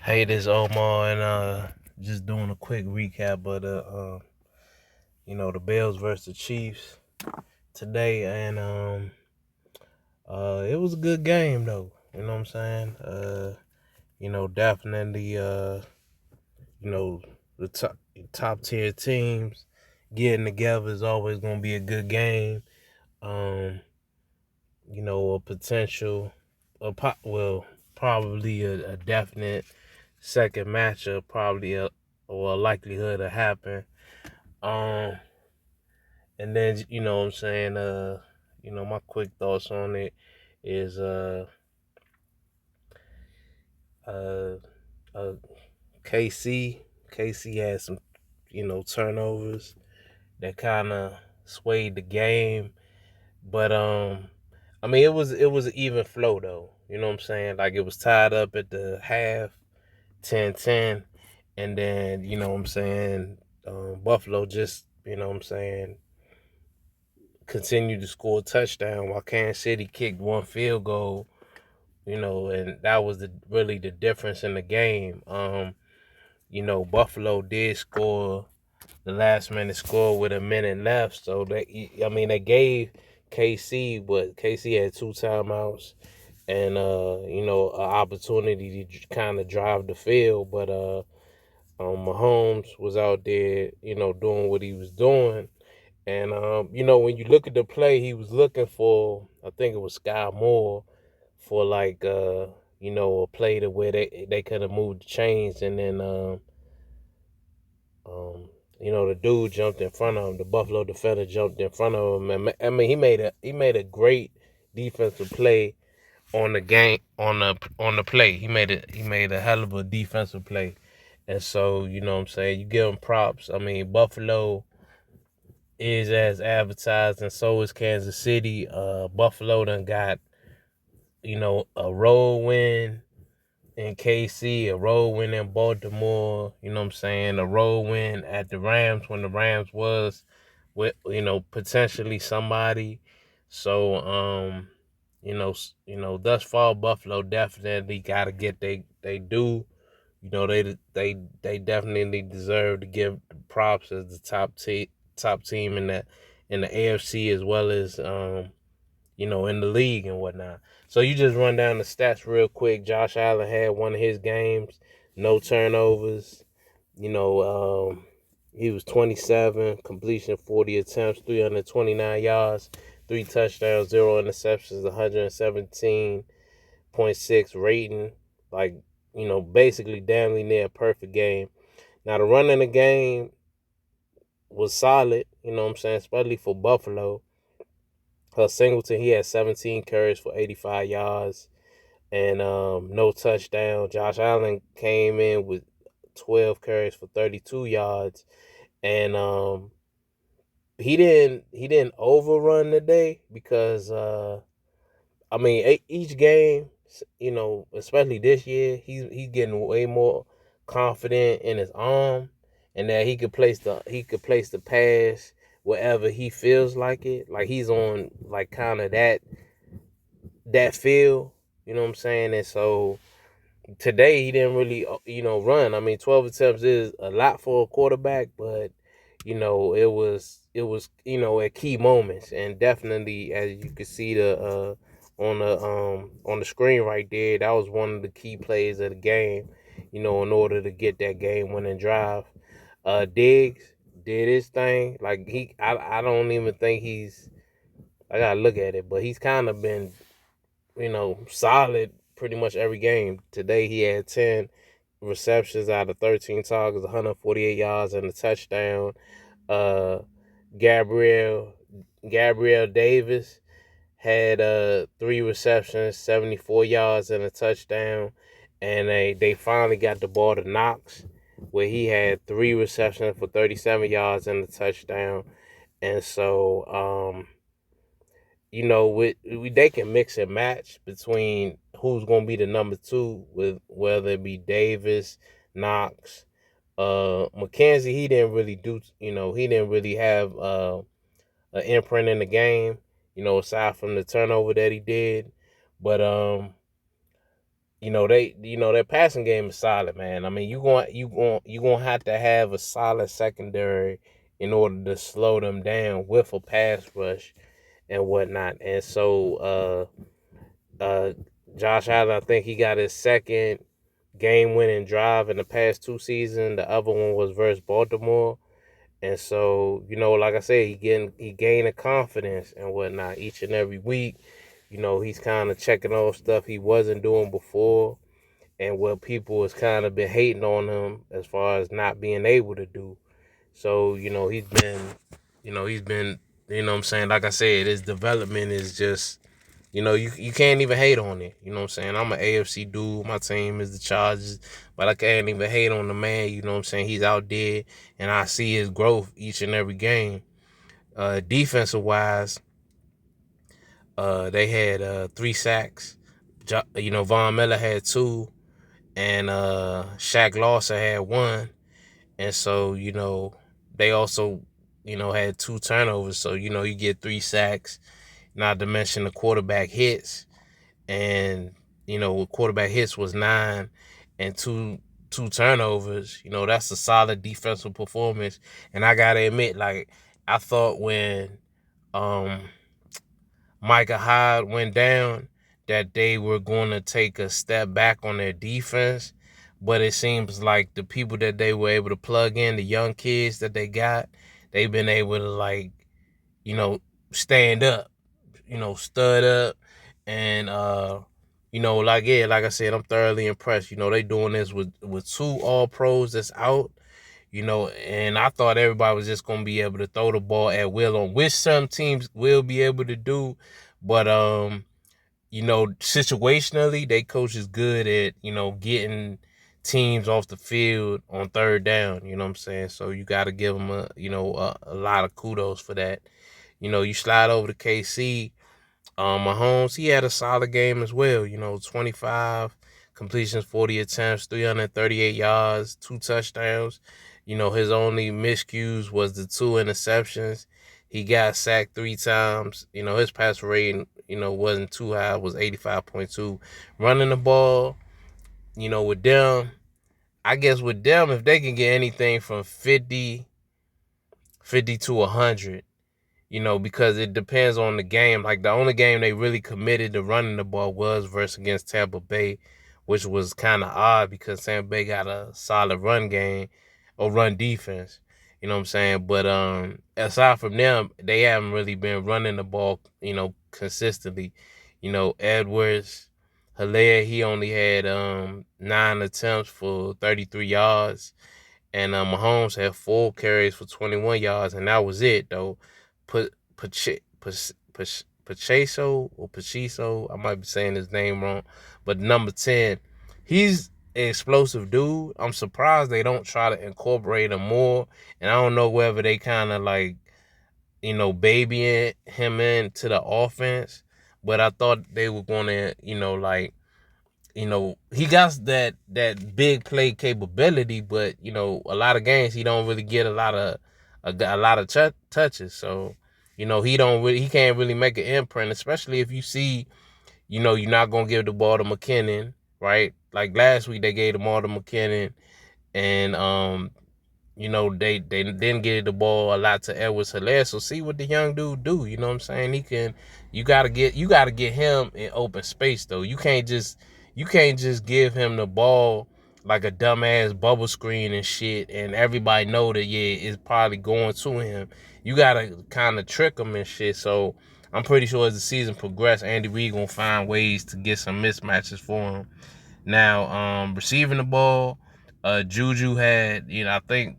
Hey, this Omar, and just doing a quick recap of the Bills versus the Chiefs today, and it was a good game though. You know what I'm saying? Definitely, you know, the top tier teams getting together is always gonna be a good game. Um, a potential, probably a definite second matchup, probably or a likelihood to happen. Um, and then what I'm saying, my quick thoughts on it is uh, uh KC KC had some turnovers that kind of swayed the game, but I mean it was an even flow though. You know what I'm saying? Like it was tied up at the half, 10-10, and then what I'm saying, Buffalo just what I'm saying continued to score a touchdown while Kansas City kicked one field goal, and that was really the difference in the game. Buffalo did score the last minute score with a minute left, so they gave KC had two timeouts and an opportunity to kind of drive the field, but Mahomes was out there, doing what he was doing. And when you look at the play, he was looking for, I think it was Sky Moore, for like a play to where they could have moved the chains, and then the dude jumped in front of him. The Buffalo defender jumped in front of him, and I mean he made a great defensive play on the game on the play. He made a hell of a defensive play, and so what I'm saying, you give him props. I mean, Buffalo is as advertised, and so is Kansas City. Buffalo done got, a road win in KC, a road win in Baltimore, what I'm saying, a road win at the Rams when the Rams was with, potentially somebody. So, thus far Buffalo definitely gotta get they due. They definitely deserve to give props as the top team in the AFC, as well as in the league and whatnot. So you just run down the stats real quick. Josh Allen had one of his games, no turnovers. He was 27, completion 40 attempts, 329 yards, 3 touchdowns, 0 interceptions, 117.6 rating. Like, basically damn near a perfect game. Now the run in the game was solid, what I'm saying, especially for Buffalo. Singleton, he had 17 carries for 85 yards and no touchdown. Josh Allen came in with 12 carries for 32 yards, and he didn't overrun the day because I mean each game, especially this year, he's getting way more confident in his arm, and that he could place the pass wherever he feels like it. Like he's on like kind of that feel, you know what I'm saying? And so today he didn't really run. I mean, 12 attempts is a lot for a quarterback, but it was at key moments, and definitely, as you could see on the screen right there, that was one of the key plays of the game, in order to get that game winning drive. Diggs did his thing. Like I don't even think I gotta look at it, but he's kind of been solid pretty much every game. Today he had 10 receptions out of 13 targets, 148 yards and a touchdown. Uh, Gabriel Gabriel Davis had 3 receptions, 74 yards and a touchdown, and they finally got the ball to Knox, where he had 3 receptions for 37 yards and a touchdown. And so they can mix and match between who's going to be the number two, with whether it be Davis, Knox, McKenzie. He didn't really have an imprint in the game, aside from the turnover that he did. But their passing game is solid, man. I mean, you going have to have a solid secondary in order to slow them down with a pass rush and whatnot. And so Josh Allen, I think he got his second game winning drive in the past 2 seasons. The other one was versus Baltimore. And so, like I said, he gaining confidence and whatnot each and every week. He's kind of checking off stuff he wasn't doing before, and what people has kind of been hating on him as far as not being able to do. So, he's been, what I'm saying, like I said, his development is just, you can't even hate on it. You know what I'm saying? I'm an AFC dude. My team is the Chargers, but I can't even hate on the man. You know what I'm saying? He's out there, and I see his growth each and every game. Defensive wise, they had 3 sacks. Von Miller had 2, and Shaq Lawson had 1. And so, they also, had 2 turnovers. So, you get 3 sacks, not to mention the quarterback hits. And, quarterback hits was 9 and two turnovers. That's a solid defensive performance. And I gotta admit, like, I thought when Micah Hyde went down that they were going to take a step back on their defense. But it seems like the people that they were able to plug in, the young kids that they got, they've been able to, like, stand up, stud up. And, like I said, I'm thoroughly impressed. They doing this with 2 all pros that's out, and I thought everybody was just going to be able to throw the ball at will, on which some teams will be able to do. But, situationally, they coach is good at, getting teams off the field on third down. You know what I'm saying? So you got to give them a lot of kudos for that. You slide over to KC. Mahomes, he had a solid game as well. 25 completions, 40 attempts, 338 yards, 2 touchdowns. His only miscues was the 2 interceptions. He got sacked 3 times. His pass rating, wasn't too high. It was 85.2. Running the ball, with them, I guess with them, if they can get anything from 50 to 100, because it depends on the game. Like, the only game they really committed to running the ball was versus against Tampa Bay, which was kind of odd because Tampa Bay got a solid run game or run defense. You know what I'm saying? But aside from them, they haven't really been running the ball, consistently. Edwards, Hilaire, he only had 9 attempts for 33 yards. And Mahomes had 4 carries for 21 yards, and that was it, though. Pacheco or Pachiso, I might be saying his name wrong, but number 10, he's an explosive dude. I'm surprised they don't try to incorporate him more, and I don't know whether they kind of like, babying him into the offense, but I thought they were going to, he got that big play capability, but a lot of games he don't really get a lot of touches. So, he can't really make an imprint, especially if you see, you're not gonna give the ball to McKinnon, right? Like last week they gave the ball to McKinnon, and they didn't get the ball a lot to Edwards Hilaire. So see what the young dude do. You know what I'm saying? You gotta get him in open space though. You can't just give him the ball like a dumbass bubble screen and shit, and everybody know that it's probably going to him. You gotta kind of trick him and shit. So I'm pretty sure as the season progresses, Andy Reid gonna find ways to get some mismatches for him. Now, receiving the ball, Juju had, I think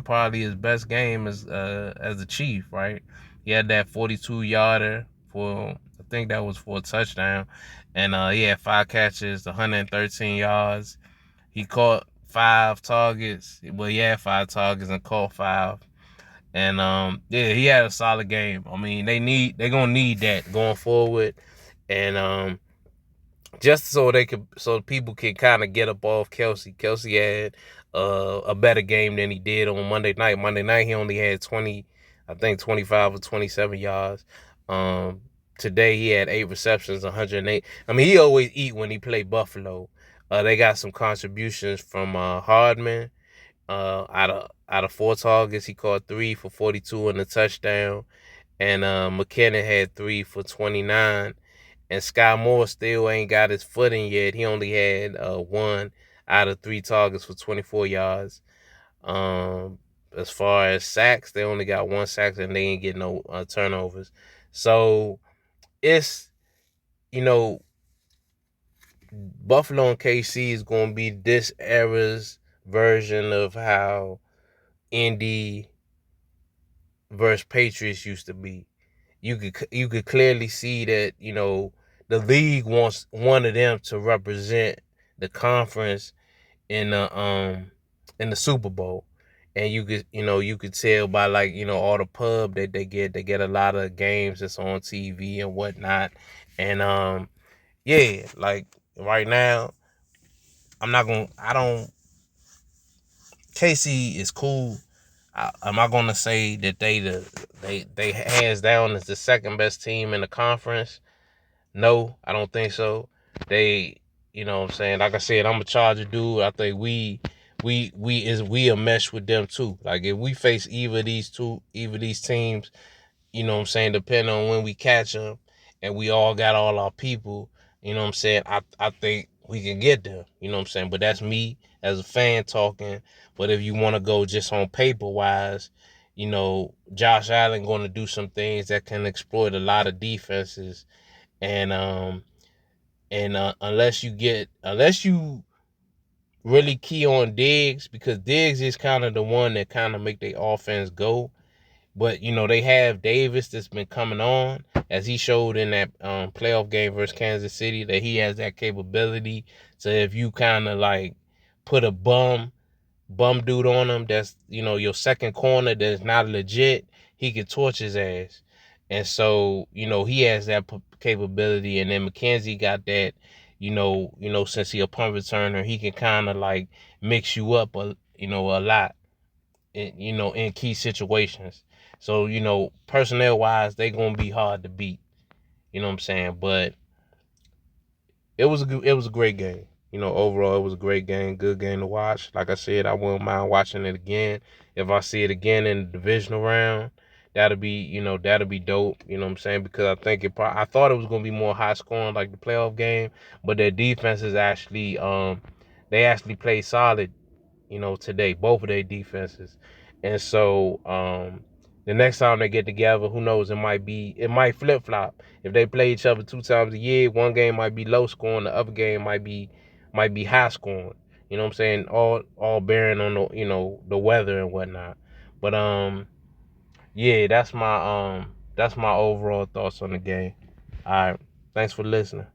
probably his best game as the Chief, right? He had that 42-yarder for, I think that was for a touchdown, and he had 5 catches, 113 yards. He caught 5 targets. Well, he had 5 targets and caught 5. And he had a solid game. I mean, they're gonna need that going forward, and just so people can kind of get up off Kelsey. Kelsey had a better game than he did on Monday night. Monday night he only had 25 or 27 yards. today he had 8 receptions, 108. I mean, he always eat when he play Buffalo. They got some contributions from Hardman. Out of 4 targets, he caught 3 for 42 and a touchdown. And McKinnon had 3 for 29. And Sky Moore still ain't got his footing yet. He only had 1 out of 3 targets for 24 yards. As far as sacks, they only got 1 sack and they ain't getting no turnovers. So it's, you know, Buffalo and KC is going to be this era's version of how Indy versus Patriots used to be. You could clearly see that, the league wants one of them to represent the conference in the Super Bowl. And you could tell by, like, all the pub that they get a lot of games that's on TV and whatnot. And yeah, like right now, I don't KC is cool. Am I gonna say that they hands down is the second best team in the conference? No, I don't think so. They, what I'm saying, like I said, I'm a Charger dude. I think we a mesh with them too. Like if we face either of these teams, what I'm saying, depending on when we catch them, and we all got all our people, what I'm saying, I think we can get there, what I'm saying. But that's me as a fan talking. But if you want to go just on paper wise, Josh Allen going to do some things that can exploit a lot of defenses. And unless you really key on Diggs, because Diggs is kind of the one that kind of make their offense go. But they have Davis that's been coming on, as he showed in that playoff game versus Kansas City, that he has that capability. So if you kind of like put a bum dude on him, that's your second corner that's not legit, he could torch his ass. And so he has that capability. And then McKenzie got that. Since he a punt returner, he can kind of like mix you up a lot in key situations. So, personnel wise, they gonna be hard to beat. You know what I'm saying? But it was a great game. Overall it was a great game, good game to watch. Like I said, I wouldn't mind watching it again. If I see it again in the divisional round, that'll be dope. You know what I'm saying? Because I thought it was gonna be more high scoring like the playoff game, but their defense is actually they actually played solid today, both of their defenses. And so the next time they get together, who knows, it might flip flop. If they play each other 2 times a year, one game might be low scoring, the other game might be high scoring. You know what I'm saying? All bearing on the weather and whatnot. But yeah, that's my overall thoughts on the game. All right. Thanks for listening.